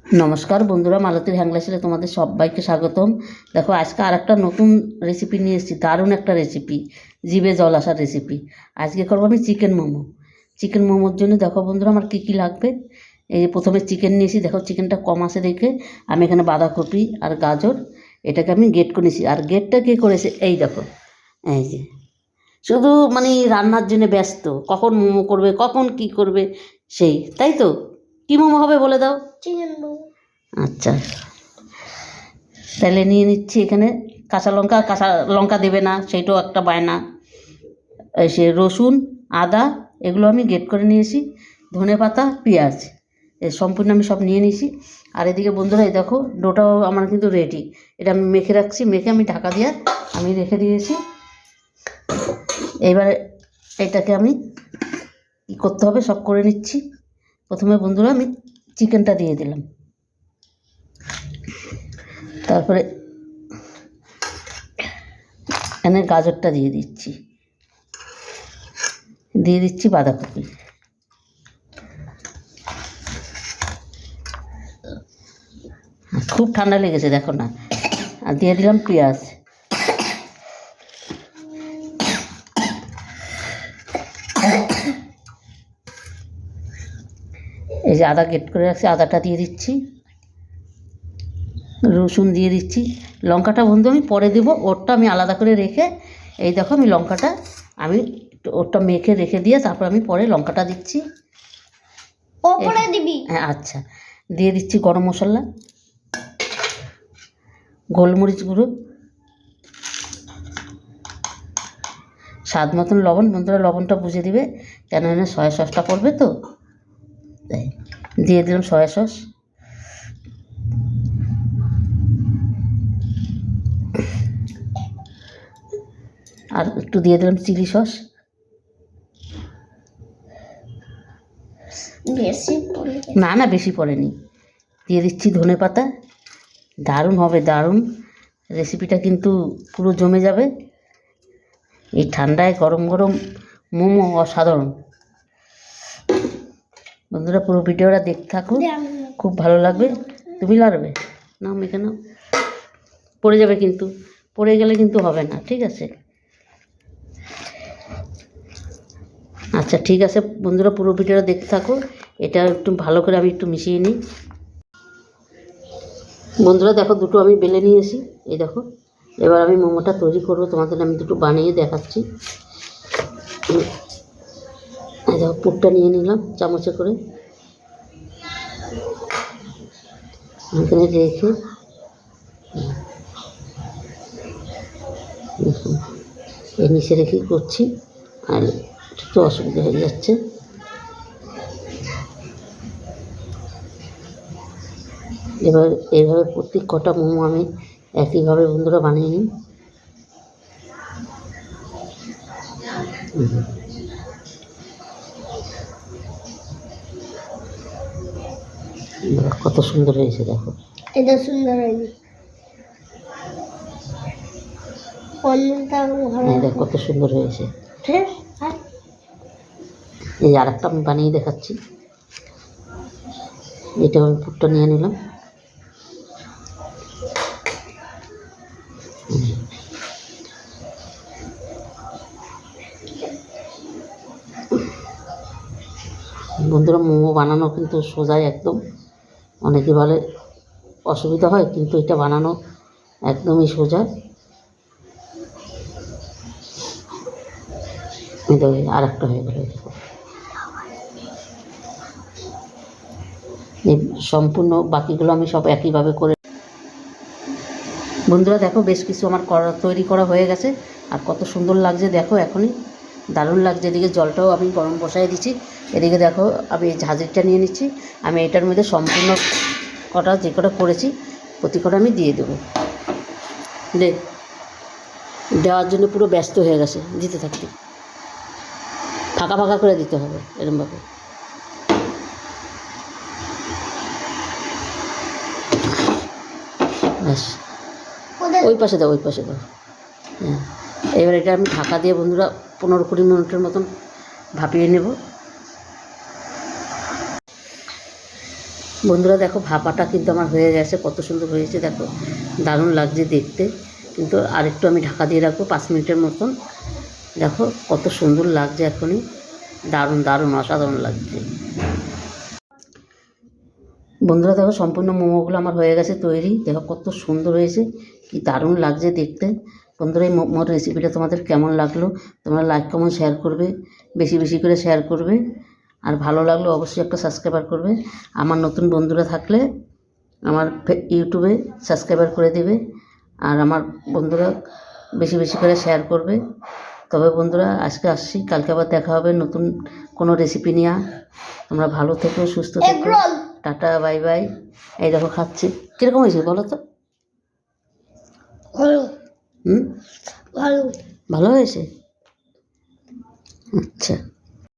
নমস্কার বন্ধুরা, মালতীর হ্যাংলাসিলে তোমাদের সবাইকে স্বাগতম। দেখো আজকে আর একটা নতুন রেসিপি নিয়ে এসেছি, দারুণ একটা রেসিপি, জিভে জল আসার রেসিপি। আজকে করবো আমি চিকেন মোমো। চিকেন মোমোর জন্য দেখো বন্ধুরা আমার কী কী লাগবে। এই যে প্রথমে চিকেন নিয়েছি, দেখো চিকেনটা কম আসে দেখে আমি এখানে বাঁধাকপি আর গাজর এটাকে আমি গেট করে নিয়েছি। আর গেটটা কে করেছে এই দেখো, এই যে শুধু মানে রান্নার জন্য ব্যস্ত, কখন মোমো করবে কখন কি করবে সেই, তাই তো। কী মোমো হবে বলে দাও? চিকেন মোমো। আচ্ছা, তাহলে নিয়ে নিচ্ছি এখানে কাঁচা লঙ্কা দেবে না সেইটাও একটা বায়না। সে রসুন, আদা এগুলো আমি গ্রেট করে নিয়েছি, ধনে পাতা, পেঁয়াজ সম্পূর্ণ আমি সব নিয়ে নিয়েছি। আর এদিকে বন্ধুরা এই দেখো ডোটাও আমার কিন্তু রেডি, এটা আমি মেখে রাখছি, মেখে আমি ঢাকা দিয়ে আমি রেখে দিয়েছি। এবার এটাকে আমি কী করতে হবে সব করে নিচ্ছি। প্রথমে বন্ধুরা আমি চিকেনটা দিয়ে দিলাম, তারপরে এখানে গাজরটা দিয়ে দিচ্ছি বাঁধাকপি, খুব ঠান্ডা লেগেছে দেখো না। আর দিয়ে দিলাম পেঁয়াজ, এই যে আদা গ্রেট করে রাখছি আদাটা দিয়ে দিচ্ছি, রসুন দিয়ে দিচ্ছি। লঙ্কাটা বন্ধু আমি পরে দেবো, ওরটা আমি আলাদা করে রেখে এই দেখো আমি লঙ্কাটা আমি ওরটা মেখে রেখে দিয়ে তারপর আমি পরে লঙ্কাটা দিচ্ছি। ওপরে দিবি? হ্যাঁ আচ্ছা, দিয়ে দিচ্ছি গরম মশলা, গোলমরিচ গুঁড়ো, স্বাদ মতন লবণ। বন্ধুরা লবণটা বুঝে দিবে, কেন এখানে সয়া সসটা পড়বে তো, তাই দিয়ে দিলাম সয়া সস। আর একটু দিয়ে দিলাম চিলি সস। না বেশি পড়েনি। দিয়ে দিচ্ছি ধনে পাতা। দারুণ হবে, দারুণ রেসিপিটা কিন্তু পুরো জমে যাবে। এই ঠান্ডায় গরম গরম মোমো অসাধারণ। বন্ধুরা পুরো ভিডিওটা দেখতে থাকো, খুব ভালো লাগবে। তুমি লাড়বে না, আমি কেন পড়ে যাবে, কিন্তু পড়ে গেলে কিন্তু হবে না, ঠিক আছে। আচ্ছা ঠিক আছে বন্ধুরা, পুরো ভিডিওটা দেখতে থাকো। এটা একটু ভালো করে আমি একটু মিশিয়ে নিই। বন্ধুরা দেখো দুটো আমি বেলে নিয়েছি, এই দেখো। এবার আমি মোমোটা তৈরি করবো, তোমাদের আমি দুটো বানিয়ে দেখাচ্ছি। এই দেখো পুরটা নিয়ে নিলাম চামচে করে, এখানে রেখে এর নিচে রেখে করছি, আর একটু অসুবিধা হয়ে যাচ্ছে। এবার এইভাবে প্রত্যেক কটা মোমো আমি একইভাবে বন্ধুরা বানিয়ে নিই। কত সুন্দর হয়েছে দেখো, এটা সুন্দর হয়নি, দেখো কত সুন্দর হয়েছে। এই আর একটা আমি বানিয়ে দেখাচ্ছি। এটা আমি পুরটা নিয়ে নিলাম, বন্ধুরা মোমো বানানো কিন্তু সোজাই একদম, অনেকে বলে অসুবিধা হয়, কিন্তু এটা বানানো একদমই সোজা। আর একটা হয়ে গেল, দেখো এই সম্পূর্ণ বাকিগুলো আমি সব একইভাবে করে। বন্ধুরা দেখো বেশ কিছু আমার তৈরি করা হয়ে গেছে, আর কত সুন্দর লাগছে দেখো, এখনই দারুণ লাগছে। এদিকে জলটাও আমি গরম বসাই দিচ্ছি, এদিকে দেখো আমি এই ঝাঁঝরিটা নিয়ে নিচ্ছি। আমি এটার মধ্যে সম্পূর্ণ কটা যে কটা করেছি প্রতি কটা আমি দিয়ে দেবো। দেওয়ার জন্য পুরো ব্যস্ত হয়ে গেছে, দিতে থাকতে ফাঁকা ফাঁকা করে দিতে হবে এরমভাবে। ব্যাস ওই পাশে দাও, হ্যাঁ। এবার এটা আমি ঢাকা দিয়ে বন্ধুরা 15-20 মিনিটের মতন ভাপিয়ে নেব। বন্ধুরা দেখো ভাপাটা কিন্তু আমার হয়ে গেছে, কত সুন্দর হয়েছে দেখো, দারুণ লাগছে দেখতে। কিন্তু আরেকটু আমি ঢাকা দিয়ে রাখবো 5 মিনিটের মতন। দেখো কত সুন্দর লাগছে এখনই, দারুণ দারুণ অসাধারণ লাগছে। বন্ধুরা দেখো সম্পূর্ণ মোমোগুলো আমার হয়ে গেছে তৈরি, দেখো কত সুন্দর হয়েছে, কি দারুণ লাগছে দেখতে। বন্ধুরা এই মোমোর রেসিপিটা তোমাদের কেমন লাগলো তোমরা লাইক কমেন্ট শেয়ার করবে, বেশি বেশি করে শেয়ার করবে। আর ভালো লাগলে অবশ্যই একটা সাবস্ক্রাইবার করবে। আমার নতুন বন্ধুরা থাকলে আমার ইউটিউবে সাবস্ক্রাইবার করে দেবে। আর আমার বন্ধুরা বেশি বেশি করে শেয়ার করবে। তবে বন্ধুরা আজকে আসছি, কালকে আবার দেখা হবে নতুন কোনো রেসিপি নিয়ে। তোমরা ভালো থেকো, সুস্থ এগ থেকো, রোল টাটা বাই বাই। এই দেখো খাচ্ছি, কীরকম হয়েছে বলো তো? ভালো হুম, ভালো ভালো হয়েছে, আচ্ছা।